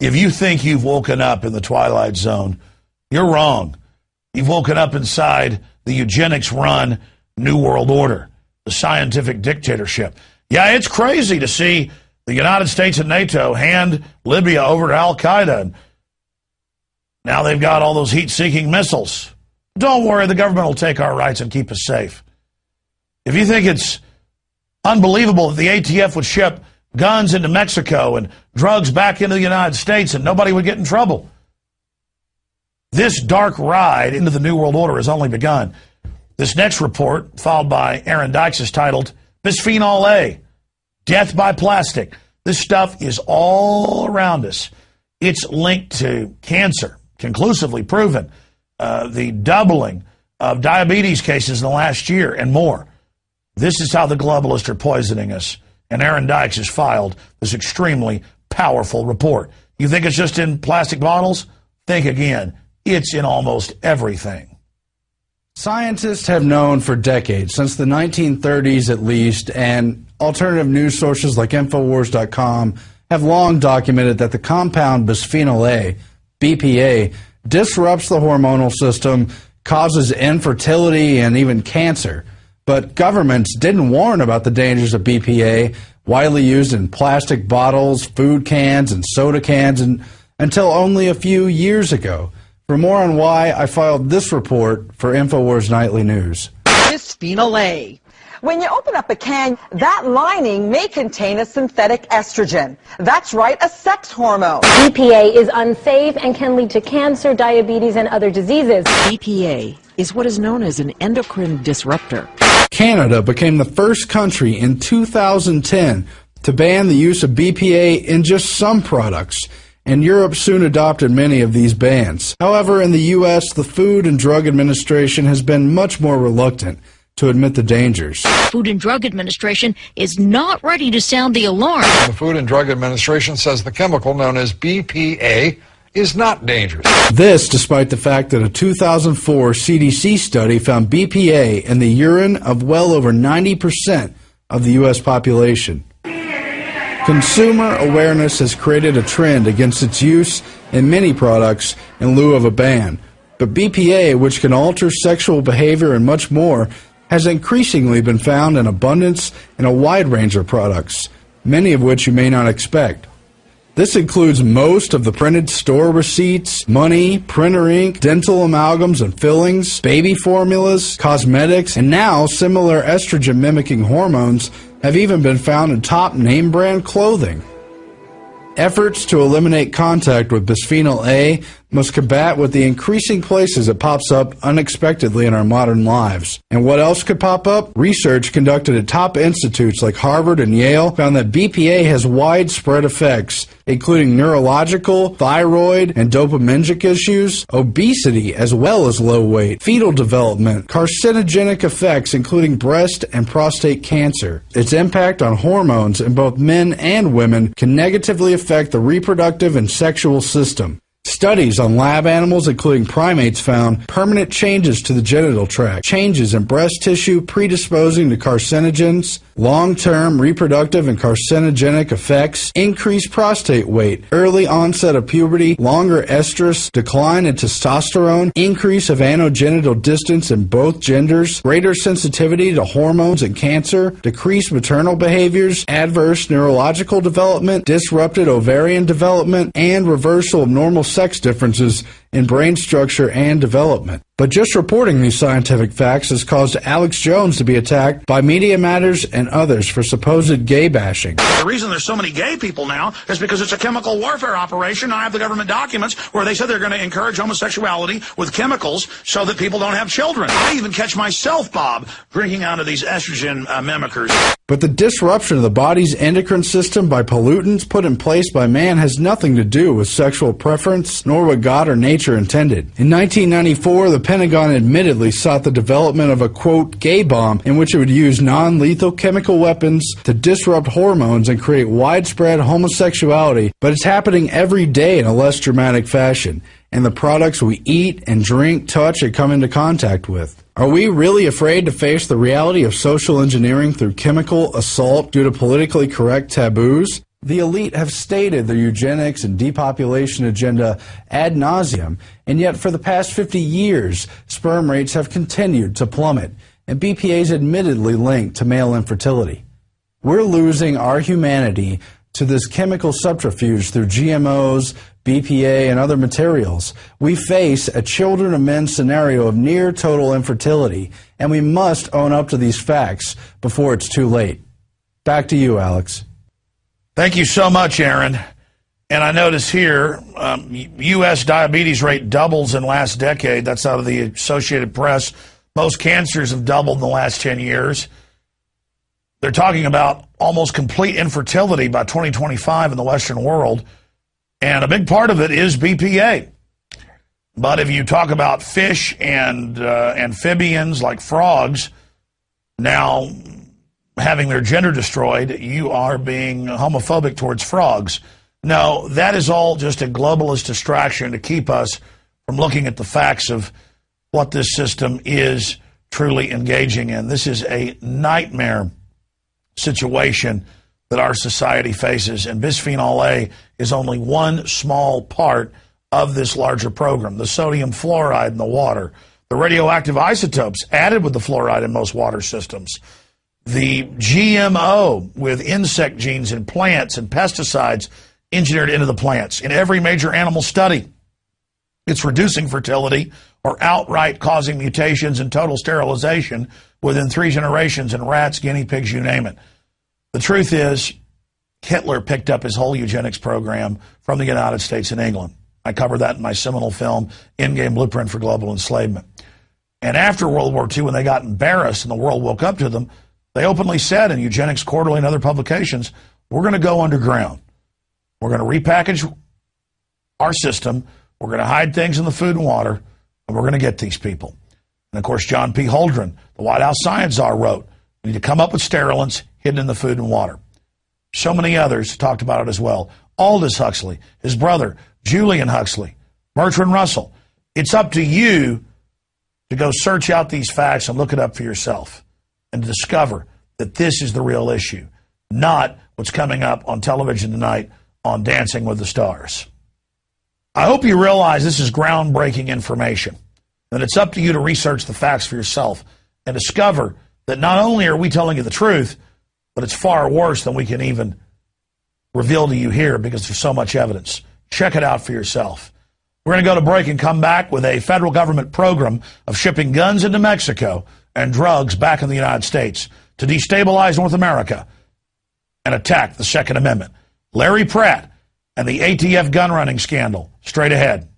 If you think you've woken up in the Twilight Zone, you're wrong. You've woken up inside the eugenics-run New World Order, the scientific dictatorship. Yeah, it's crazy to see the United States and NATO hand Libya over to al-Qaeda. And now they've got all those heat-seeking missiles. Don't worry, the government will take our rights and keep us safe. If you think it's unbelievable that the ATF would ship guns into Mexico and drugs back into the United States and nobody would get in trouble, this dark ride into the New World Order has only begun. This next report, filed by Aaron Dykes, is titled Bisfenol A, Death by Plastic. This stuff is all around us. It's linked to cancer, conclusively proven, the doubling of diabetes cases in the last year and more. This is how the globalists are poisoning us. And Aaron Dykes has filed this extremely powerful report. You think it's just in plastic bottles? Think again. It's in almost everything. Scientists have known for decades, since the 1930s at least, and alternative news sources like Infowars.com have long documented that the compound Bisfenol A, BPA, disrupts the hormonal system, causes infertility and even cancer. But governments didn't warn about the dangers of BPA, widely used in plastic bottles, food cans, and soda cans, until only a few years ago. For more on why, I filed this report for Infowars Nightly News. Bisfenol A. When you open up a can, that lining may contain a synthetic estrogen. That's right, a sex hormone. BPA is unsafe and can lead to cancer, diabetes, and other diseases. BPA is what is known as an endocrine disruptor. Canada became the first country in 2010 to ban the use of BPA in just some products, and Europe soon adopted many of these bans. However, in the U.S., the Food and Drug Administration has been much more reluctant to admit the dangers. Food and Drug Administration is not ready to sound the alarm. The Food and Drug Administration says the chemical known as BPA is not dangerous. This despite the fact that a 2004 CDC study found BPA in the urine of well over 90% of the U.S. population. Consumer awareness has created a trend against its use in many products in lieu of a ban. But BPA, which can alter sexual behavior and much more, has increasingly been found in abundance in a wide range of products, many of which you may not expect. This includes most of the printed store receipts, money, printer ink, dental amalgams and fillings, baby formulas, cosmetics, and now similar estrogen-mimicking hormones have even been found in top name-brand clothing. Efforts to eliminate contact with Bisfenol A must combat with the increasing places it pops up unexpectedly in our modern lives. And what else could pop up? Research conducted at top institutes like Harvard and Yale found that BPA has widespread effects, including neurological, thyroid, and dopaminergic issues, obesity as well as low weight, fetal development, carcinogenic effects including breast and prostate cancer. Its impact on hormones in both men and women can negatively affect the reproductive and sexual system. Studies on lab animals, including primates, found permanent changes to the genital tract, changes in breast tissue predisposing to carcinogens, long-term reproductive and carcinogenic effects, increased prostate weight, early onset of puberty, longer estrus, decline in testosterone, increase of anogenital distance in both genders, greater sensitivity to hormones and cancer, decreased maternal behaviors, adverse neurological development, disrupted ovarian development, and reversal of normal sex differences in brain structure and development. But just reporting these scientific facts has caused Alex Jones to be attacked by Media Matters and others for supposed gay bashing. The reason there's so many gay people now is because it's a chemical warfare operation. I have the government documents where they said they're going to encourage homosexuality with chemicals so that people don't have children. I even catch myself, Bob, drinking out of these estrogen mimickers. But the disruption of the body's endocrine system by pollutants put in place by man has nothing to do with sexual preference, nor what God or nature intended. In 1994, the Pentagon admittedly sought the development of a, quote, gay bomb in which it would use non-lethal chemical weapons to disrupt hormones and create widespread homosexuality, but it's happening every day in a less dramatic fashion, and the products we eat and drink, touch, and come into contact with. Are we really afraid to face the reality of social engineering through chemical assault due to politically correct taboos? The elite have stated their eugenics and depopulation agenda ad nauseum, and yet for the past 50 years, sperm rates have continued to plummet, and BPA is admittedly linked to male infertility. We're losing our humanity to this chemical subterfuge through GMOs, BPA, and other materials. We face a children of men scenario of near total infertility, and we must own up to these facts before it's too late. Back to you, Alex. Thank you so much, Aaron. And I notice here, U.S. diabetes rate doubles in last decade. That's out of the Associated Press. Most cancers have doubled in the last 10 years. They're talking about almost complete infertility by 2025 in the Western world. And a big part of it is BPA. But if you talk about fish and amphibians like frogs now having their gender destroyed, you are being homophobic towards frogs. No, that is all just a globalist distraction to keep us from looking at the facts of what this system is truly engaging in. This is a nightmare situation that our society faces, and bisphenol A is only one small part of this larger program. The sodium fluoride in the water, the radioactive isotopes added with the fluoride in most water systems, the GMO with insect genes in plants and pesticides engineered into the plants. In every major animal study, it's reducing fertility or outright causing mutations and total sterilization within 3 generations in rats, guinea pigs, you name it. The truth is, Hitler picked up his whole eugenics program from the United States and England. I covered that in my seminal film, Endgame Blueprint for Global Enslavement. And after World War II, when they got embarrassed and the world woke up to them, they openly said in Eugenics Quarterly and other publications, we're going to go underground. We're going to repackage our system. We're going to hide things in the food and water, and we're going to get these people. And, of course, John P. Holdren, the White House science czar, wrote, we need to come up with sterilants hidden in the food and water. So many others talked about it as well. Aldous Huxley, his brother, Julian Huxley, Bertrand Russell. It's up to you to go search out these facts and look it up for yourself and to discover that this is the real issue, not what's coming up on television tonight on Dancing with the Stars. I hope you realize this is groundbreaking information, and it's up to you to research the facts for yourself and discover that not only are we telling you the truth, but it's far worse than we can even reveal to you here because there's so much evidence. Check it out for yourself. We're going to go to break and come back with a federal government program of shipping guns into Mexico and drugs back in the United States to destabilize North America and attack the Second Amendment. Larry Pratt and the ATF gun running scandal. Straight ahead.